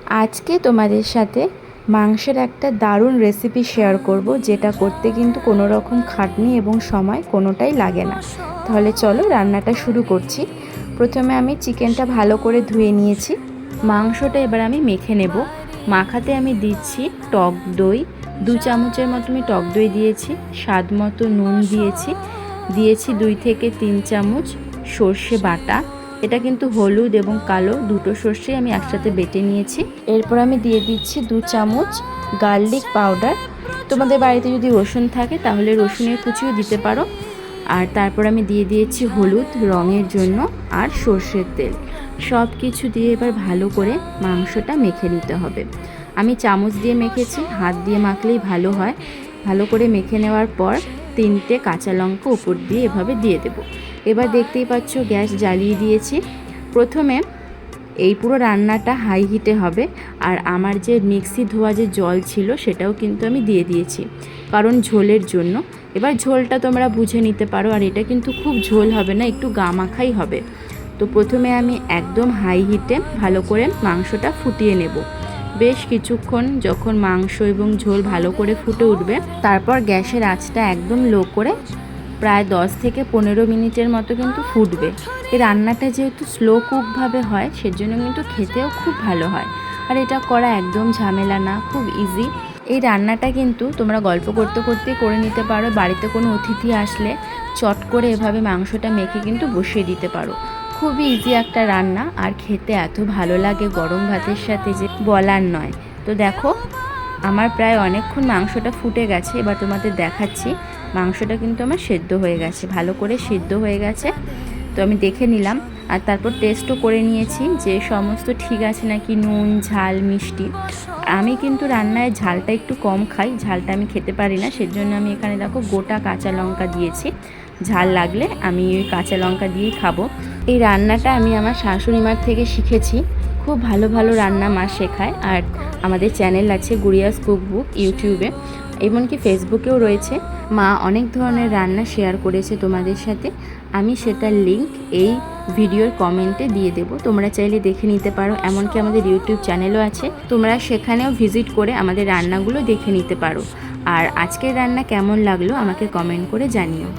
আজকে তোমাদের সাথে মাংসের একটা দারুণ রেসিপি শেয়ার করব, যেটা করতে কিন্তু কোনো রকম খাটনি এবং সময় কোনোটাই লাগে না। তাহলে চলো রান্নাটা শুরু করছি। প্রথমে আমি চিকেনটা ভালো করে ধুয়ে নিয়েছি। মাংসটা এবার আমি মেখে নেব। মাখাতে আমি দিচ্ছি টক দই, 2 চামচের মতো আমি টক দই দিয়েছি। স্বাদ মতো নুন দিয়েছি। 2 থেকে 3 চামচ সর্ষে বাটা। এটা কিন্তু হলুদ এবং কালো দুটো সর্ষে আমি একসাথে বেটে নিয়েছি। এরপর আমি দিয়ে দিচ্ছি 2 চামচ গার্লিক পাউডার। তোমাদের বাড়িতে যদি রসুন থাকে তাহলে রসুনের কুচিও দিতে পারো। আর তারপর আমি দিয়ে দিয়েছি হলুদ রঙের জন্য আর সর্ষের তেল। সব কিছু দিয়ে এবার ভালো করে মাংসটা মেখে নিতে হবে। আমি চামচ দিয়ে মেখেছি, হাত দিয়ে মাখলেই ভালো হয়। ভালো করে মেখে নেওয়ার পর 3টে কাঁচা লঙ্কা উপর দিয়ে এভাবে দিয়ে দেব। এবার দেখতেই পাচ্ছ গ্যাস জ্বালিয়ে দিয়েছি। প্রথমে এই পুরো রান্নাটা হাই হিটে হবে। আর আমার যে মিক্সি ধোয়া যে জল ছিল সেটাও কিন্তু আমি দিয়ে দিয়েছি, কারণ ঝোলের জন্য। এবার ঝোলটা তোমরা বুঝে নিতে পারো। আর এটা কিন্তু খুব ঝোল হবে না, একটু গামাখাই হবে। তো প্রথমে আমি একদম হাই হিটে ভালো করে মাংসটা ফুটিয়ে নেব। বেশ কিছুক্ষণ যখন মাংস এবং ঝোল ভালো করে ফুটে উঠবে, তারপর গ্যাসের আঁচটা একদম লো করে প্রায় 10 থেকে 15 মিনিটের মতো কিন্তু ফুটবে। এই রান্নাটা যেহেতু স্লো কুকভাবে হয়, সেজন্য কিন্তু খেতেও খুব ভালো হয়। আর এটা করা একদম ঝামেলা না, খুব ইজি। এই রান্নাটা কিন্তু তোমরা গল্প করতে করতে করে নিতে পারো। বাড়িতে কোনো অতিথি আসলে চট করে এভাবে মাংসটা মেখে কিন্তু বসিয়ে দিতে পারো। খুবই ইজি একটা রান্না, আর খেতে এত ভালো লাগে গরম ভাতের সাথে যে বলার নয়। তো দেখো আমার প্রায় অনেকক্ষণ মাংসটা ফুটে গেছে। এবার তোমাদের দেখাচ্ছি মাংসটা কিন্তু আমার সেদ্ধ হয়ে গেছে, ভালো করে সিদ্ধ হয়ে গেছে। তো আমি দেখে নিলাম, আর তারপর টেস্টও করে নিয়েছি যে সমস্ত ঠিক আছে নাকি, নুন ঝাল মিষ্টি। আমি কিন্তু রান্নায় ঝালটা একটু কম খাই, ঝালটা আমি খেতে পারি না। সেজন্য আমি এখানে দেখো গোটা কাঁচা লঙ্কা দিয়েছি। ঝাল লাগলে আমি ওই কাঁচা লঙ্কা দিয়েই খাবো। এই রান্নাটা আমি আমার শাশুড়ি মার থেকে শিখেছি। খুব ভালো ভালো রান্না মা শেখায়। আর আমাদের চ্যানেল আছে গুড়িয়াস কুকবুক ইউটিউবে, এমনকি ফেসবুকেও রয়েছে। মা অনেক ধরনের রান্না শেয়ার করেছে তোমাদের সাথে। আমি সেটার লিংক এই ভিডিওর কমেন্টে দিয়ে দেবো, তোমরা চাইলে দেখে নিতে পারো। এমনকি আমাদের ইউটিউব চ্যানেলও আছে, তোমরা সেখানেও ভিজিট করে আমাদের রান্নাগুলো দেখে নিতে পারো। আর আজকের রান্না কেমন লাগলো আমাকে কমেন্ট করে জানিও।